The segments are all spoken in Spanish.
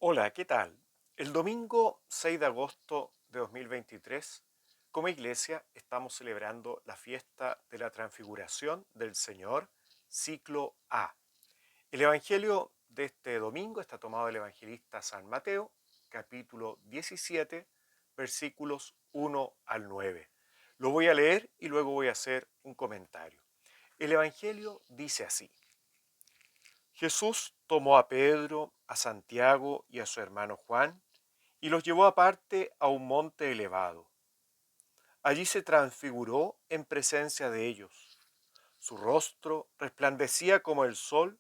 Hola, ¿qué tal? El domingo 6 de agosto de 2023, como iglesia, estamos celebrando la fiesta de la Transfiguración del Señor, ciclo A. El Evangelio de este domingo está tomado del evangelista San Mateo, capítulo 17, versículos 1 al 9. Lo voy a leer y luego voy a hacer un comentario. El Evangelio dice así. Jesús tomó a Pedro, a Santiago y a su hermano Juan y los llevó aparte a un monte elevado. Allí se transfiguró en presencia de ellos. Su rostro resplandecía como el sol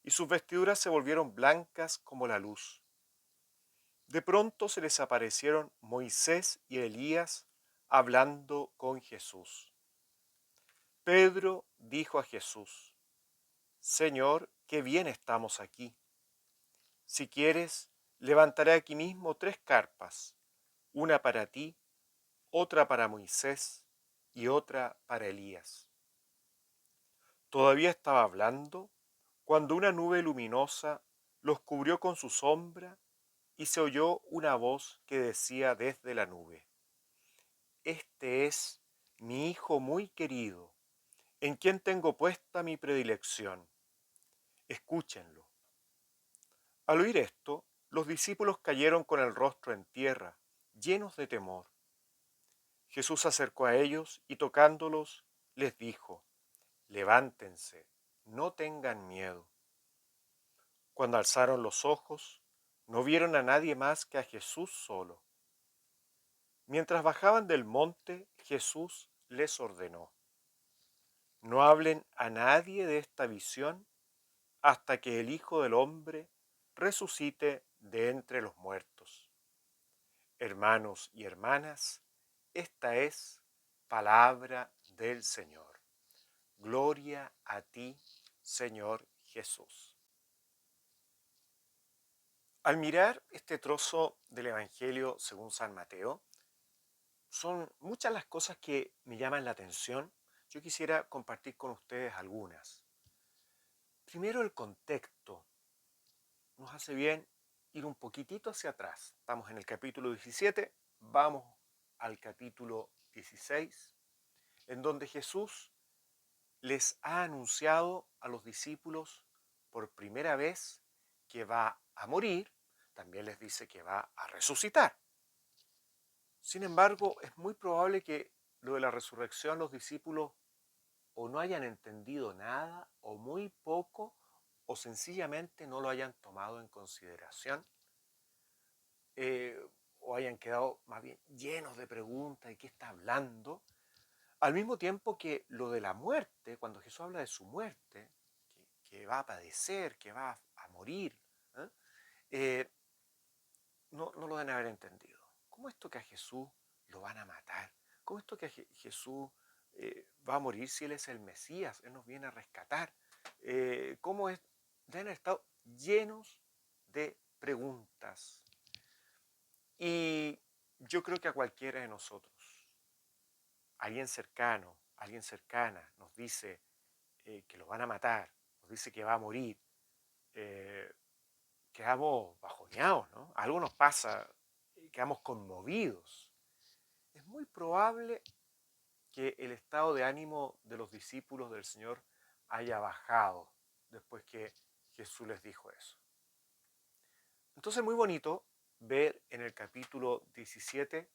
y sus vestiduras se volvieron blancas como la luz. De pronto se les aparecieron Moisés y Elías hablando con Jesús. Pedro dijo a Jesús, Señor, qué bien estamos aquí. Si quieres, levantaré aquí mismo tres carpas, una para ti, otra para Moisés y otra para Elías. Todavía estaba hablando cuando una nube luminosa los cubrió con su sombra y se oyó una voz que decía desde la nube, Este es mi Hijo muy querido, en quien tengo puesta mi predilección. Escúchenlo. Al oír esto, los discípulos cayeron con el rostro en tierra, llenos de temor. Jesús se acercó a ellos y tocándolos, les dijo, Levántense, no tengan miedo. Cuando alzaron los ojos, no vieron a nadie más que a Jesús solo. Mientras bajaban del monte, Jesús les ordenó, No hablen a nadie de esta visión hasta que el Hijo del Hombre resucite de entre los muertos. Hermanos y hermanas, esta es palabra del Señor. Gloria a ti, Señor Jesús. Al mirar este trozo del Evangelio según San Mateo, son muchas las cosas que me llaman la atención. Yo quisiera compartir con ustedes algunas. Primero, el contexto. Nos hace bien ir un poquitito hacia atrás. Estamos en el capítulo 17, vamos al capítulo 16, en donde Jesús les ha anunciado a los discípulos por primera vez que va a morir, también les dice que va a resucitar. Sin embargo, es muy probable que lo de la resurrección los discípulos o no hayan entendido nada o muy poco o sencillamente no lo hayan tomado en consideración eh, o hayan quedado más bien llenos de preguntas de qué está hablando. Al mismo tiempo que lo de la muerte, cuando Jesús habla de su muerte, que va a padecer, que va a morir, ¿eh? Eh, no lo deben haber entendido. ¿Cómo esto que a Jesús lo van a matar? ¿Cómo esto que a Jesús va a morir si Él es el Mesías? Él nos viene a rescatar. ¿Cómo es? Deben haber estado llenos de preguntas. Y yo creo que a cualquiera de nosotros, alguien cercano, alguien cercana, nos dice que lo van a matar, nos dice que va a morir, eh, quedamos bajoneados, ¿no? Algo nos pasa, quedamos conmovidos. Es muy probable que el estado de ánimo de los discípulos del Señor haya bajado después que Jesús les dijo eso. Entonces es muy bonito ver en el capítulo 17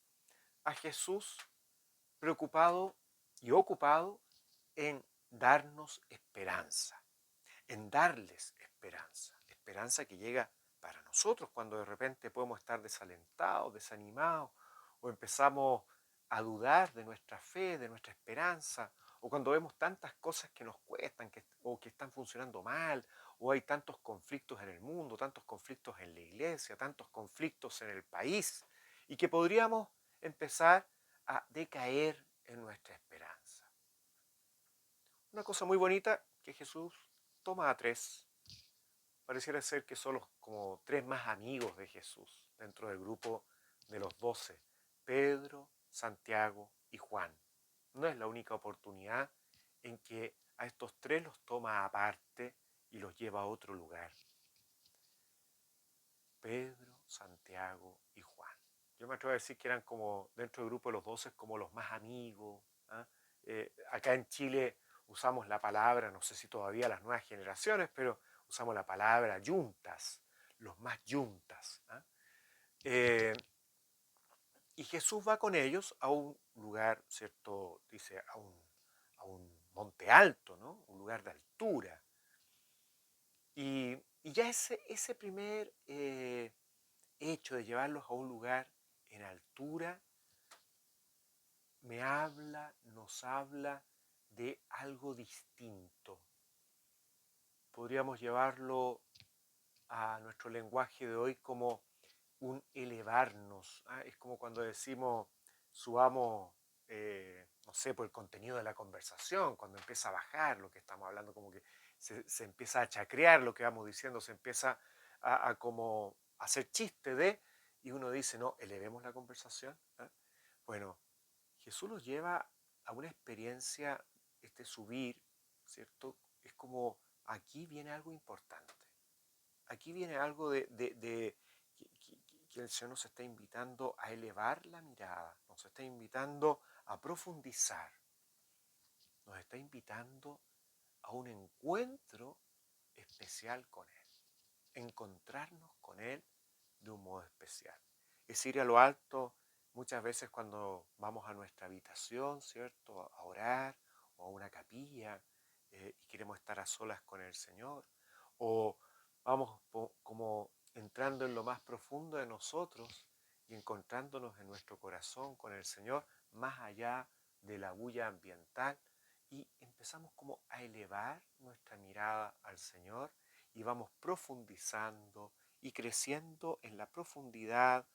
a Jesús preocupado y ocupado en darnos esperanza, en darles esperanza, esperanza que llega para nosotros cuando de repente podemos estar desalentados, desanimados, o empezamos a dudar de nuestra fe, de nuestra esperanza, o cuando vemos tantas cosas que nos cuestan o que están funcionando mal, o hay tantos conflictos en el mundo, tantos conflictos en la iglesia, tantos conflictos en el país, y que podríamos empezar a decaer en nuestra esperanza. Una cosa muy bonita que Jesús toma a tres. Pareciera ser que son los como tres más amigos de Jesús dentro del grupo de los 12: Pedro, Santiago y Juan. No es la única oportunidad en que a estos tres los toma aparte y los lleva a otro lugar. Pedro, Santiago y Juan. Yo me atrevo a decir que eran como, dentro del grupo de los 12, como los más amigos. ¿Ah? Acá en Chile usamos la palabra, no sé si todavía las nuevas generaciones, pero usamos la palabra yuntas, los más yuntas. ¿Ah? Eh, y Jesús va con ellos a un lugar, ¿cierto? Dice, a un monte alto, ¿no? Un lugar de altura. Y ya ese primer hecho de llevarlos a un lugar en altura nos habla de algo distinto. Podríamos llevarlo a nuestro lenguaje de hoy como un elevarnos. ¿Ah? Es como cuando decimos subamos, no sé, por el contenido de la conversación, cuando empieza a bajar lo que estamos hablando, como que se empieza a chacrear lo que vamos diciendo, se empieza a como hacer chiste de, y uno dice, no, elevemos la conversación. ¿Ah? Bueno, Jesús los lleva a una experiencia, este subir, ¿cierto? Es como, aquí viene algo importante. Aquí viene algo que el Señor nos está invitando a elevar la mirada, nos está invitando a profundizar, nos está invitando a un encuentro especial con Él, encontrarnos con Él de un modo especial. Es ir a lo alto muchas veces cuando vamos a nuestra habitación, ¿cierto? A orar o a una capilla y queremos estar a solas con el Señor. O vamos como entrando en lo más profundo de nosotros y encontrándonos en nuestro corazón con el Señor más allá de la bulla ambiental y empezamos como a elevar nuestra mirada al Señor y vamos profundizando y creciendo en la profundidad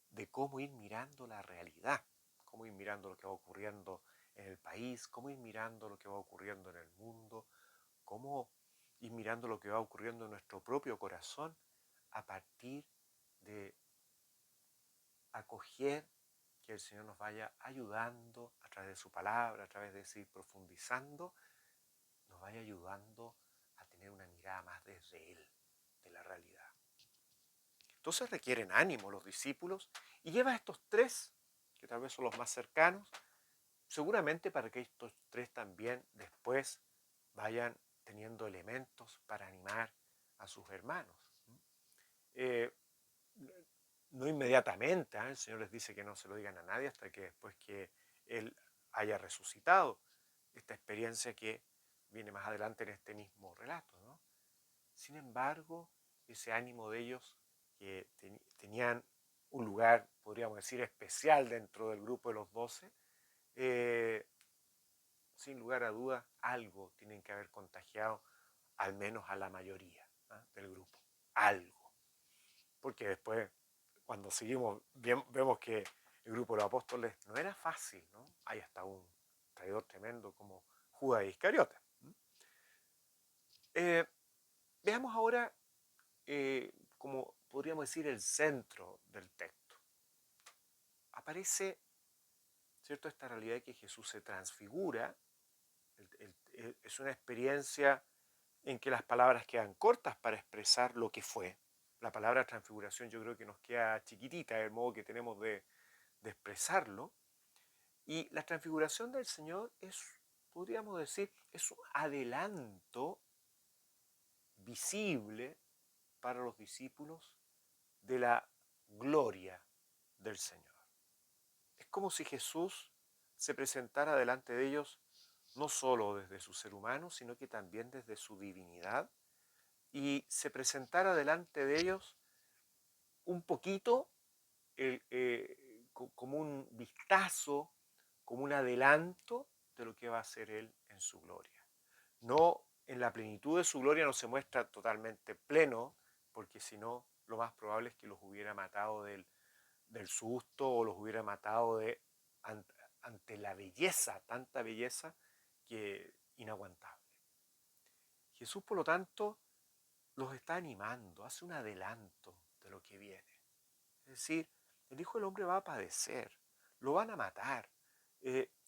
de cómo ir mirando la realidad, cómo ir mirando lo que va ocurriendo en el país, cómo ir mirando lo que va ocurriendo en el mundo, cómo ir mirando lo que va ocurriendo en nuestro propio corazón a partir de acoger que el Señor nos vaya ayudando a través de su palabra, a través de seguir profundizando, nos vaya ayudando a tener una mirada más desde Él, de la realidad. Entonces requieren ánimo los discípulos y lleva a estos tres, que tal vez son los más cercanos, seguramente para que estos tres también después vayan teniendo elementos para animar a sus hermanos. Eh, no inmediatamente, ¿eh? El Señor les dice que no se lo digan a nadie hasta que después que Él haya resucitado. Esta experiencia que viene más adelante en este mismo relato, ¿no? Sin embargo, ese ánimo de ellos que tenían un lugar, podríamos decir, especial dentro del grupo de los 12, eh, sin lugar a dudas, algo tienen que haber contagiado al menos a la mayoría, ¿ah? Del grupo. Algo. Porque después, cuando seguimos, vemos que el grupo de los apóstoles no era fácil, ¿no? Hay hasta un traidor tremendo como Judas Iscariote. Veamos ahora como podríamos decir, el centro del texto. Aparece, ¿cierto?, esta realidad de que Jesús se transfigura. Es una experiencia en que las palabras quedan cortas para expresar lo que fue. La palabra transfiguración yo creo que nos queda chiquitita, el modo que tenemos de expresarlo. Y la transfiguración del Señor es, podríamos decir, es un adelanto visible para los discípulos de la gloria del Señor. Es como si Jesús se presentara delante de ellos no solo desde su ser humano, sino que también desde su divinidad, y se presentara delante de ellos un poquito como un vistazo, como un adelanto de lo que va a hacer Él en su gloria. No, en la plenitud de su gloria no se muestra totalmente pleno, porque si no, lo más probable es que los hubiera matado del susto o los hubiera matado ante la belleza, tanta belleza que inaguantable. Jesús, por lo tanto, los está animando, hace un adelanto de lo que viene. Es decir, el Hijo del Hombre va a padecer, lo van a matar,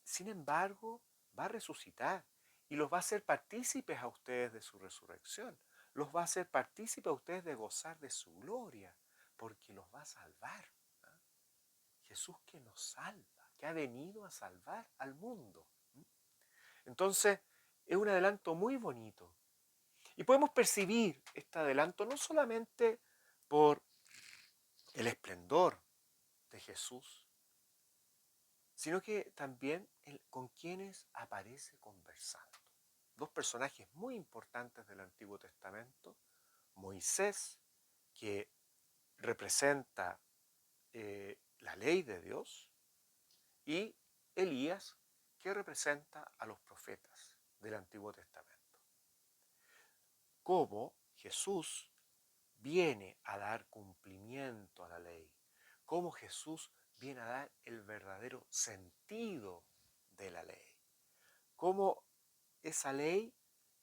sin embargo, va a resucitar y los va a hacer partícipes a ustedes de su resurrección, los va a hacer partícipes a ustedes de gozar de su gloria, porque los va a salvar. ¿Ah? Jesús que nos salva, que ha venido a salvar al mundo. Entonces, es un adelanto muy bonito. Y podemos percibir este adelanto no solamente por el esplendor de Jesús, sino que también con quienes aparece conversando. Dos personajes muy importantes del Antiguo Testamento, Moisés, que representa la ley de Dios, y Elías, que representa a los profetas del Antiguo Testamento. Cómo Jesús viene a dar cumplimiento a la ley, cómo Jesús viene a dar el verdadero sentido de la ley, cómo esa ley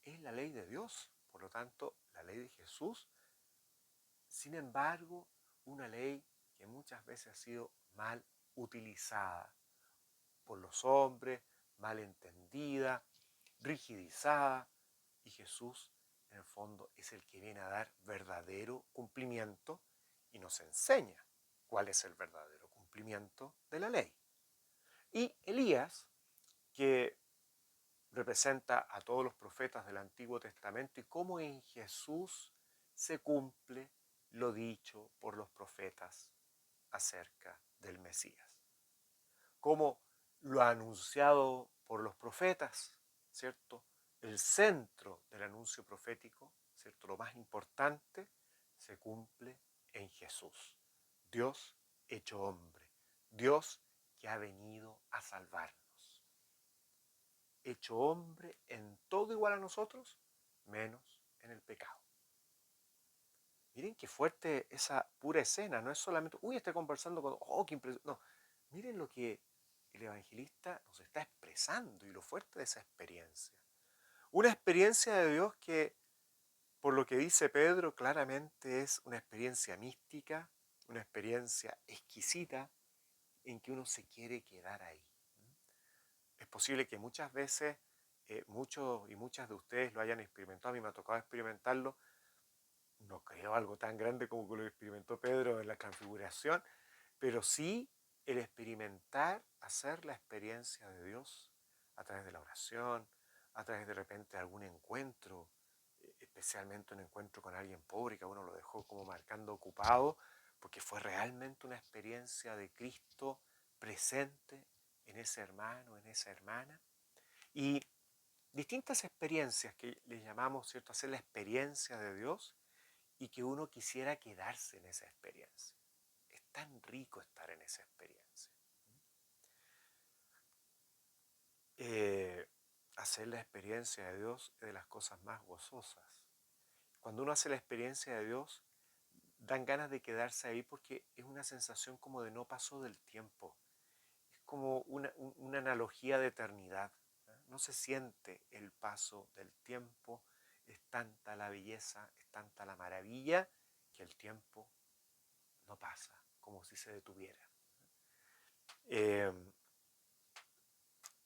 es la ley de Dios, por lo tanto, la ley de Jesús, sin embargo, una ley que muchas veces ha sido mal utilizada por los hombres, mal entendida, rigidizada, y Jesús en el fondo es el que viene a dar verdadero cumplimiento y nos enseña cuál es el verdadero cumplimiento de la ley. Y Elías, que representa a todos los profetas del Antiguo Testamento y cómo en Jesús se cumple lo dicho por los profetas acerca del Mesías. Cómo lo anunciado por los profetas, ¿cierto? El centro del anuncio profético, ¿cierto? Lo más importante, se cumple en Jesús. Dios hecho hombre. Dios que ha venido a salvarnos. Hecho hombre en todo igual a nosotros, menos en el pecado. Miren qué fuerte esa pura escena, no es solamente, uy, estoy conversando con, oh, qué impresión. No, miren lo que el evangelista nos está expresando y lo fuerte de esa experiencia. Una experiencia de Dios que, por lo que dice Pedro, claramente es una experiencia mística, una experiencia exquisita en que uno se quiere quedar ahí. Es posible que muchas veces muchos y muchas de ustedes lo hayan experimentado, a mí me ha tocado experimentarlo, no creo algo tan grande como lo experimentó Pedro en la transfiguración, pero sí el experimentar, hacer la experiencia de Dios a través de la oración, a través de repente de algún encuentro, especialmente un encuentro con alguien pobre que a uno lo dejó como marcando ocupado, porque fue realmente una experiencia de Cristo presente en ese hermano, en esa hermana. Y distintas experiencias que les llamamos, ¿cierto?, hacer la experiencia de Dios y que uno quisiera quedarse en esa experiencia. Es tan rico estar en esa experiencia. Hacer la experiencia de Dios es de las cosas más gozosas. Cuando uno hace la experiencia de Dios, dan ganas de quedarse ahí porque es una sensación como de no paso del tiempo. Es como una analogía de eternidad. No se siente el paso del tiempo, es tanta la belleza, es tanta la maravilla, que el tiempo no pasa, como si se detuviera.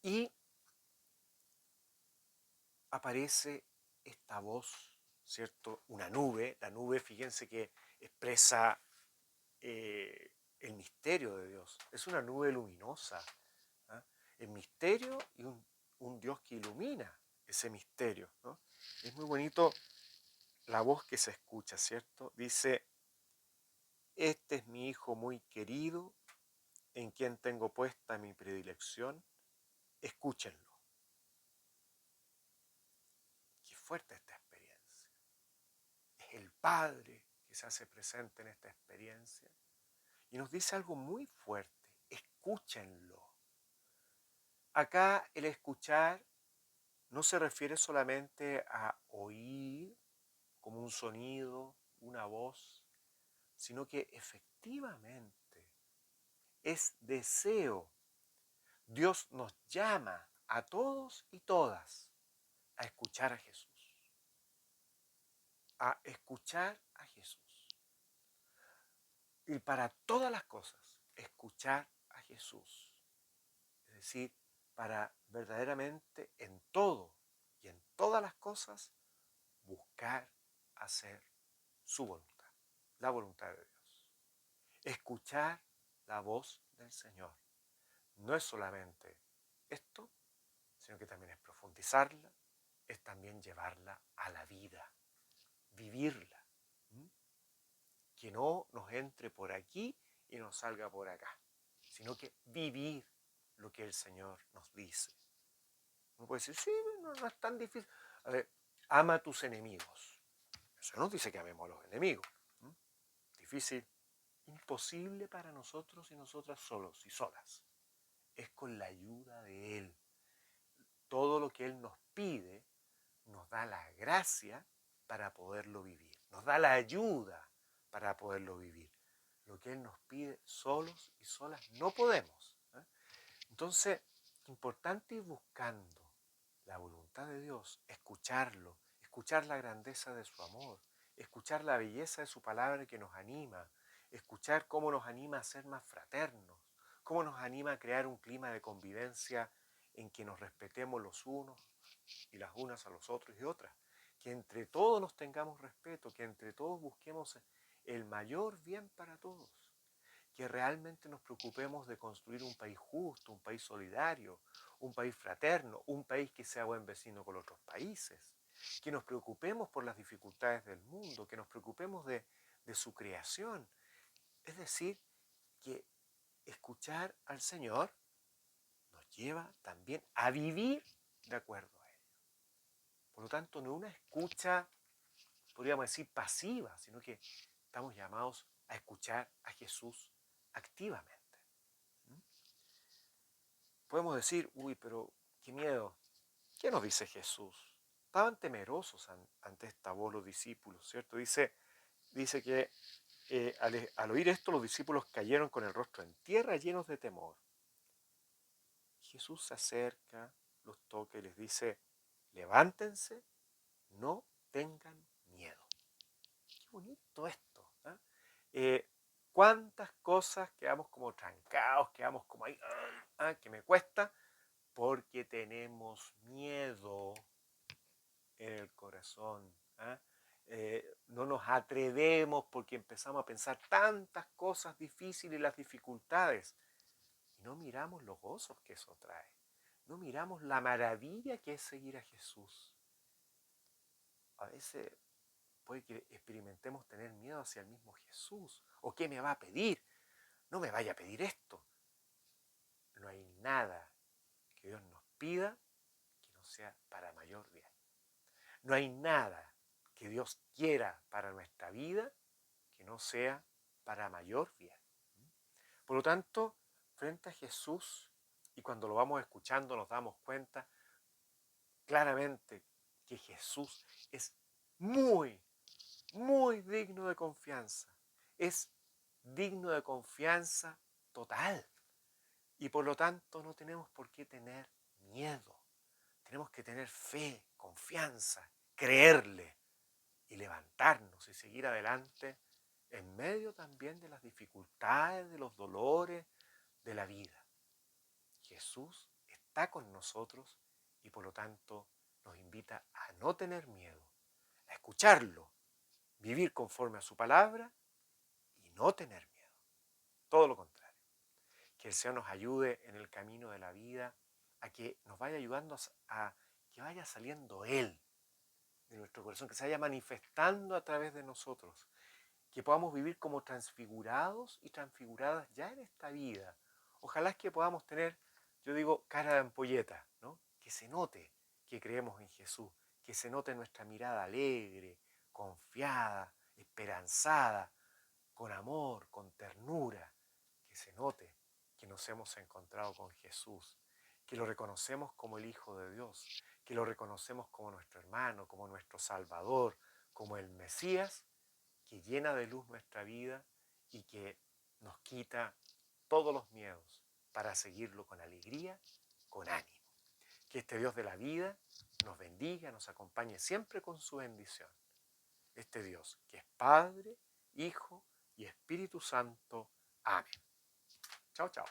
Y aparece esta voz, ¿cierto? Una nube, la nube, fíjense que expresa el misterio de Dios. Es una nube luminosa, ¿ah? El misterio y un Dios que ilumina ese misterio, ¿no? Es muy bonito la voz que se escucha, ¿cierto? Dice, este es mi hijo muy querido, en quien tengo puesta mi predilección, escúchenlo. Qué fuerte esta experiencia. Es el Padre que se hace presente en esta experiencia y nos dice algo muy fuerte, escúchenlo. Acá el escuchar no se refiere solamente a oír como un sonido, una voz, sino que efectivamente es deseo. Dios nos llama a todos y todas a escuchar a Jesús. A escuchar a Jesús. Y para todas las cosas, escuchar a Jesús. Es decir, para verdaderamente en todo y en todas las cosas buscar hacer su voluntad, la voluntad de Dios. Escuchar la voz del Señor no es solamente esto, sino que también es profundizarla, es también llevarla a la vida, vivirla. ¿Mm? Que no nos entre por aquí y nos salga por acá, sino que vivir lo que el Señor nos dice. Uno puede decir, sí, no es tan difícil. A ver, ama a tus enemigos. Eso nos dice que amemos a los enemigos. ¿Mm? Difícil, imposible para nosotros y nosotras solos y solas. Es con la ayuda de Él. Todo lo que Él nos pide nos da la gracia para poderlo vivir. Nos da la ayuda para poderlo vivir. Lo que Él nos pide solos y solas no podemos. Entonces, importante ir buscando la voluntad de Dios, escucharlo, escuchar la grandeza de su amor, escuchar la belleza de su palabra que nos anima, escuchar cómo nos anima a ser más fraternos, cómo nos anima a crear un clima de convivencia en que nos respetemos los unos y las unas a los otros y otras, que entre todos nos tengamos respeto, que entre todos busquemos el mayor bien para todos, que realmente nos preocupemos de construir un país justo, un país solidario, un país fraterno, un país que sea buen vecino con otros países, que nos preocupemos por las dificultades del mundo, que nos preocupemos de su creación. Es decir, que escuchar al Señor nos lleva también a vivir de acuerdo a Él. Por lo tanto, no es una escucha, podríamos decir, pasiva, sino que estamos llamados a escuchar a Jesús activamente. Podemos decir, uy, pero qué miedo. ¿Qué nos dice Jesús? Estaban temerosos ante esta voz los discípulos, ¿cierto? Dice que al oír esto los discípulos cayeron con el rostro en tierra llenos de temor. Jesús se acerca, los toca y les dice, levántense, no tengan miedo. Qué bonito esto. ¿Cuántas cosas quedamos como trancados, quedamos como ahí, que me cuesta? Porque tenemos miedo en el corazón. No nos atrevemos porque empezamos a pensar tantas cosas difíciles y las dificultades. Y no miramos los gozos que eso trae. No miramos la maravilla que es seguir a Jesús. A veces puede que experimentemos tener miedo hacia el mismo Jesús. ¿O qué me va a pedir? No me vaya a pedir esto. No hay nada que Dios nos pida que no sea para mayor bien. No hay nada que Dios quiera para nuestra vida que no sea para mayor bien. Por lo tanto, frente a Jesús, y cuando lo vamos escuchando nos damos cuenta claramente que Jesús es muy, muy digno de confianza. Es digno de confianza total. Y por lo tanto no tenemos por qué tener miedo. Tenemos que tener fe, confianza, creerle y levantarnos y seguir adelante en medio también de las dificultades, de los dolores de la vida. Jesús está con nosotros y por lo tanto nos invita a no tener miedo, a escucharlo, vivir conforme a su palabra y no tener miedo. Todo lo contrario. Que el Señor nos ayude en el camino de la vida, a que nos vaya ayudando a que vaya saliendo Él de nuestro corazón, que se vaya manifestando a través de nosotros, que podamos vivir como transfigurados y transfiguradas ya en esta vida. Ojalá es que podamos tener, yo digo, cara de ampolleta, ¿no? Que se note que creemos en Jesús, que se note nuestra mirada alegre, confiada, esperanzada, con amor, con ternura, que se note que nos hemos encontrado con Jesús, que lo reconocemos como el Hijo de Dios, que lo reconocemos como nuestro hermano, como nuestro Salvador, como el Mesías, que llena de luz nuestra vida y que nos quita todos los miedos para seguirlo con alegría, con ánimo. Que este Dios de la vida nos bendiga, nos acompañe siempre con su bendición. Este Dios que es Padre, Hijo y Espíritu Santo. Amén. Chao, chao.